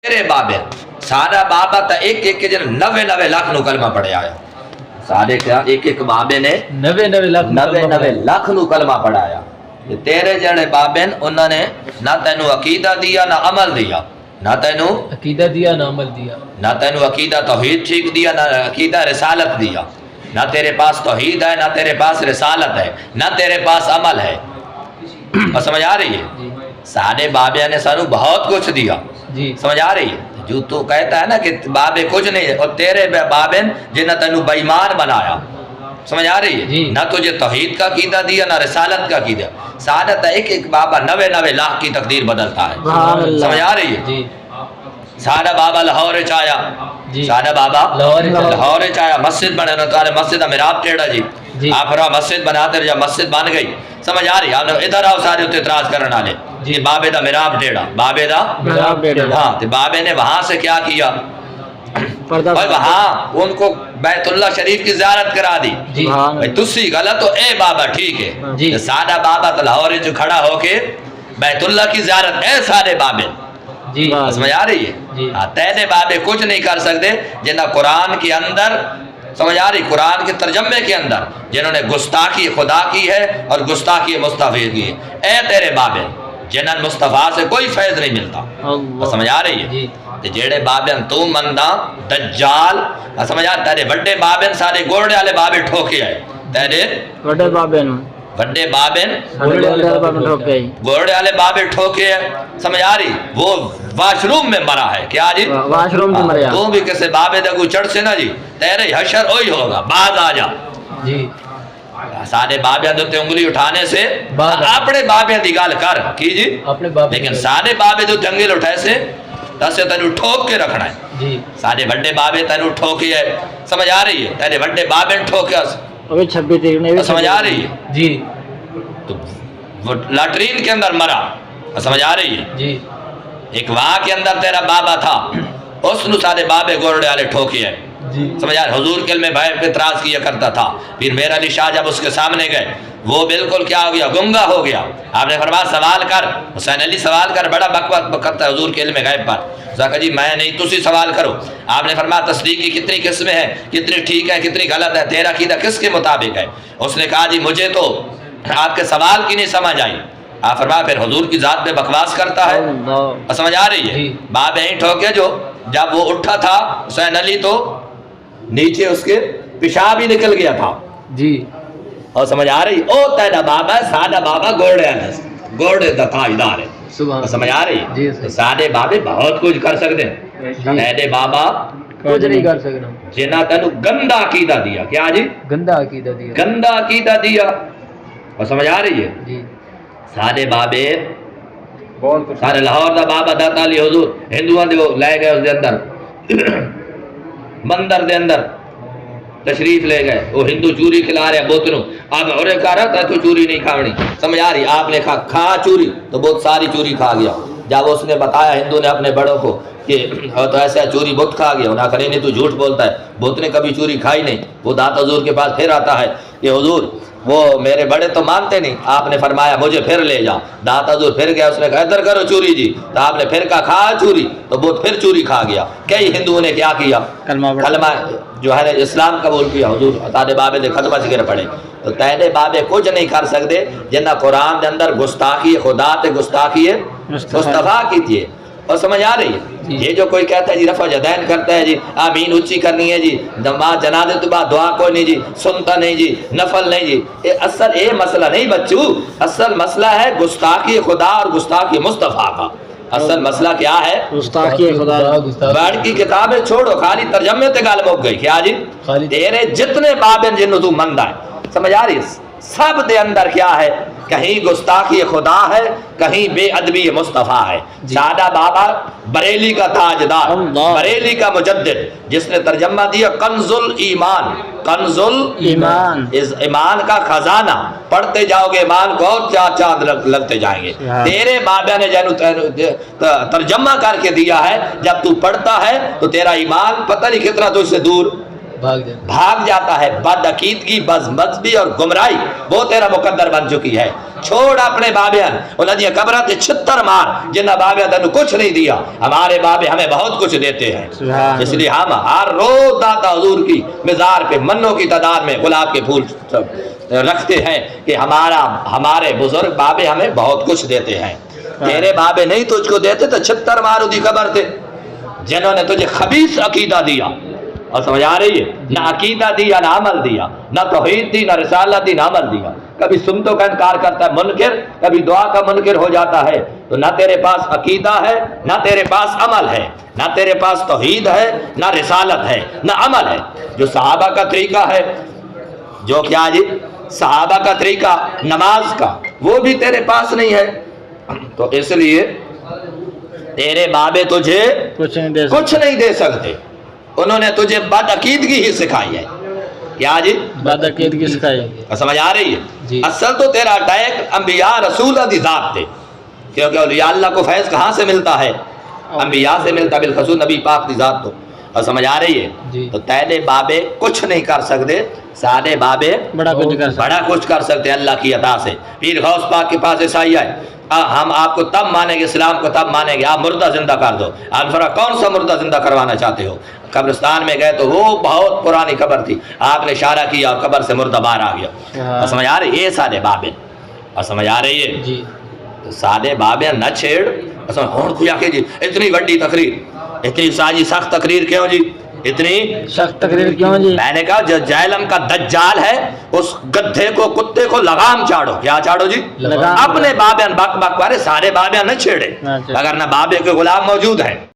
تیرے بابے سارا بابا تا ایک ایک کے جن 90 لاکھ نو کلمہ پڑھے آیا. سارے کیا ایک ایک بابے نے 90 لاکھ نو کلمہ پڑھایا. تیرے جڑے بابے انہوں نے نہ تینو عقیدہ دیا نہ عمل دیا. نہ تینو عقیدہ دیا نہ عمل دیا. نہ تینو عقیدہ توحید ٹھیک دیا نہ عقیدہ رسالت دیا. نہ تیرے پاس توحید ہے نہ تیرے پاس رسالت ہے نہ تیرے پاس عمل ہے. اور سمجھ آ رہی ہے؟ سارے بابے نے سانو بہت کچھ دیا. سمجھ آ رہی ہے؟ جو تو کہتا ہے نا کہ بابے کچھ نہیں ہے، اور تیرے بابے جنہیں تینو بےایمان بنایا. سمجھ آ رہی ہے؟ نہ تجھے توحید کا عقیدہ دیا نہ رسالت کا عقیدہ. سعادت ایک ایک بابا 90 لاکھ کی تقدیر بدلتا ہے. سمجھ آ رہی ہے؟ سادہ بابا لاہور چایا، سادہ بابا لاہور چایا، مسجد بنے نہ مسجد میراب ٹیڑا جی آپ رہا مسجد بناتے رہا، مسجد بن گئی. سمجھ آ رہی ہے؟ آپ نے ادھر آؤ سارے اتنے اعتراض کرنے والے جی بابے دا میراب ٹیڑا، بابے دا ہاں. تو بابے نے وہاں سے کیا کیا؟ اور وہاں ان کو بیت اللہ شریف کی زیارت کرا دی. بھائی تسی غلط ہو، اے بابا ٹھیک ہے. سادہ بابا تو لاہور جو کھڑا ہو کے بیت اللہ کی زیارت، اے سارے بابے. سمجھ آ رہی ہے؟ تیرے بابے کچھ نہیں کر سکتے جنہ قرآن کے اندر، سمجھ آ رہی، قرآن کے ترجمے کے اندر جنہوں نے گستاخی خدا کی ہے اور گستاخی مصطفیٰ کی ہے. اے تیرے بابے جنہاں مصطفیٰ سے کوئی فیض نہیں ملتا. سمجھ آ رہی ہے؟ جیڑے بابے تو مندہ دجال، سمجھ آ تیرے بڑے بابے سارے گوڑے والے بابے ٹھوکے آئے. تیرے بڑے بابے گوڑے والے بابے ٹھوکے ہیں. سمجھ آ رہی؟ وہ واش روم میں مرا ہے. کیا جی؟ واش روم میں مرا. تو بھی کسی بابے دے کو چڑھ سے نا جی تیرے حشر ہوئی ہوگا، بعد آ جا جی. سارے بابے دے انگلی اٹھانے سے اپنے بابے دی گال کر کی جی، لیکن سارے بابے دے انگلی اٹھائے سے تسے تینو ٹھوک کے رکھنا ہے جی. سارے بڑے بابے تینو ٹھوکے ہے. سمجھ آ رہی ہے؟ تیرے بڑے بابے ٹھوکے. سمجھ آ رہی ہے جی؟ تو وہ لاٹرین کے اندر مرا. سمجھ آ رہی ہے جی؟ ایک وہاں کے اندر تیرا بابا تھا، اس نو سارے بابے گورڈے والے ٹھوکے ہیں. سمجھ آ رہی؟ حضور کے میں بھائی پہ اعتراض کیا کرتا تھا. پھر میرا علی شاہ جب اس کے سامنے گئے وہ بالکل کیا ہو گیا؟ گنگا ہو گیا. آپ نے فرمایا سوال کر. حسین علی سوال کر، بڑا بکواس کرتا ہے حضور کے علم غیب پر. کہا جی میں نہیں، تسی سوال کرو. آپ نے فرمایا تصدیق کی کتنی قسمیں ہیں، کتنی ٹھیک ہے کتنی غلط ہے، تیرا عقیدہ کس کے مطابق ہے؟ اس نے کہا جی مجھے تو آپ کے سوال کی نہیں سمجھ آئی. آپ فرمایا پھر حضور کی ذات پہ بکواس کرتا ہے. سمجھ آ رہی ہے؟ باب یہیں ٹھوکے جو جب وہ اٹھا تھا حسین علی تو نیچے اس کے پیشاب ہی نکل گیا تھا جی. اور سمجھ آ رہی؟ او تیرا بابا سادہ بابا گوڑے دا تاجدار ہے. سمجھ آ رہی؟ سادے بابے بہت کچھ کر سکتے ہیں، تیرے بابا کچھ نہیں کر سکنا. جنہ تینو گندا عقیدہ دیا. کیا جی؟ گندا عقیدہ دیا. گندا عقیدہ دیا. اور سمجھ آ رہی ہے؟ سارے بابے سارے لاہور دا بابا داتا علی حضور ہندوؤں دے وہ لے گئے اس دے اندر مندر دے اندر تشریف لے گئے. وہ ہندو چوری کھلا رہے بوتنوں. آپ اور کہا رہا تھا تو چوری نہیں کھاونی. سمجھ آ رہی؟ آپ نے کھا چوری تو بہت ساری چوری کھا گیا. جب اس نے بتایا ہندو نے اپنے بڑوں کو کہ تو ایسا چوری بہت کھا گیا، انہوں نے کہا نہیں تو جھوٹ بولتا ہے، بہت نے کبھی چوری کھائی نہیں. وہ داتا حضور کے پاس پھر آتا ہے کہ حضور وہ میرے بڑے تو مانتے نہیں. آپ نے فرمایا مجھے پھر لے جا. داتا حضور پھر گیا. اس نے کہا ادھر کرو چوری جی. تو آپ نے پھر کہا کھا چوری تو بہت پھر چوری کھا گیا. کئی ہندوؤں نے کیا کیا؟ کلمہ جو ہے اسلام قبول کیا. حضور تارے بابے دے ختمہ گر پڑے. تو تیرے بابے کچھ نہیں کر سکتے جنہ قرآن کے اندر گستاخی خدا تے گستاخی مصطفیٰ کی تھی. اور سمجھ آ رہی ہے؟ یہ جو کوئی کہتا ہے جی رفع جدین کرتا ہے جی آمین اونچی کرنی ہے جی نماز جنازے تو بعد دعا کوئی نہیں جی، سنتا نہیں جی، نفل نہیں جی، اصل یہ مسئلہ نہیں بچو. اصل مسئلہ ہے گستاخی خدا اور گستاخی مصطفیٰ کا. اصل مسئلہ کیا ہے؟ گستاخی خدا. بیٹھ کی کتابیں چھوڑو، خالی ترجمے تے گال مک گئی. کیا جی؟ تیرے جتنے بابن جنوں تو مندہ ہے، سمجھ آ رہی ہے؟ سب دے اندر کیا ہے؟ کہیں گستاخی خدا ہے، کہیں بے ادبی مصطفیٰ ہے. سادہ بابا بریلی کا تاجدار، بریلی کا مجدد، جس نے ترجمہ دیا کنز الایمان. کنز الایمان، ایمان کا خزانہ. پڑھتے جاؤ گے ایمان کو اور چار چاند لگتے جائیں گے. تیرے بابا نے جنہوں ترجمہ کر کے دیا ہے، جب تو پڑھتا ہے تو تیرا ایمان پتہ نہیں کتنا تو اس سے دور بھاگ جاتا ہے. بد عقیدگی، بدمذہبی اور گمراہی وہ تیرا مقدر بن چکی ہے. چھوڑ اپنے بابے انہوں نے قبرہ تے چھتر مار جنہ بابے تینو کچھ نہیں دیا. ہمارے بابے ہمیں بہت کچھ دیتے ہیں. اس لیے ہم ہر روز داتا حضور کی مزار پہ منوں کی تعداد میں گلاب کے پھول رکھتے ہیں کہ ہمارے بزرگ بابے ہمیں بہت کچھ دیتے ہیں. تیرے بابے نہیں تجھ کو دیتے تو چھتر مارو دی قبر تھے جنہوں نے تجھے خبیث عقیدہ دیا. اور سمجھ آ رہی ہے؟ نہ عقیدہ دیا نہ عمل دیا، نہ توحید دی نہ رسالت دی نہ عمل دیا. کبھی سنتوں کا انکار کرتا ہے منکر، کبھی دعا کا منکر ہو جاتا ہے. تو نہ تیرے پاس عقیدہ ہے، نہ تیرے پاس عمل ہے، نہ تیرے پاس توحید ہے، نہ رسالت ہے، نہ عمل ہے. جو صحابہ کا طریقہ ہے، جو کیا جی صحابہ کا طریقہ نماز کا، وہ بھی تیرے پاس نہیں ہے. تو اس لیے تیرے بابے تجھے کچھ نہیں دے سکتے. انہوں نے تجھے بد عقیدگی ہی سکھائی ہے. کیا جی؟ بد عقیدگی سکھائی. سمجھ آ رہی ہے؟ اصل تو تیرا اٹیک انبیاء رسول دی ذات تھے، کیونکہ اولیاء اللہ کو فیض کہاں سے ملتا ہے؟ انبیاء سے ملتا، بالخصوص نبی پاک دی ذات. تو اور سمجھ آ رہی ہے؟ تو تیرے بابے کچھ نہیں کر سکتے، سارے بابے بڑا کچھ کر سکتے اللہ کی عطا سے. پیر غوث پاک کے پاس عیسائی آئے، ہم آپ کو تب مانیں گے، اسلام کو تب مانیں گے آپ مردہ زندہ کر دو. آپ فرمایا کون سا مردہ زندہ کروانا چاہتے ہو؟ قبرستان میں گئے تو وہ بہت پرانی قبر تھی، آپ نے اشارہ کیا اور قبر سے مردہ باہر آ گیا. اور سمجھ آ رہی ہے؟ یہ سارے بابے. اور سمجھ آ رہی ہے؟ تو سارے بابے نہ چھیڑ. ہون کھیا کہ جی اتنی بڑی تقریر، اتنی ساجی سخت تقریر کیوں جی؟ اتنی سخت تقریر کیوں جی؟ میں نے کہا جو جہلم کا دجال ہے اس گدھے کو، کتے کو لگام چاڑو. کیا چاڑو جی؟ اپنے بابے بک بک والے سارے بابے نہ چھیڑے، اگر نہ بابے کے غلام موجود ہیں.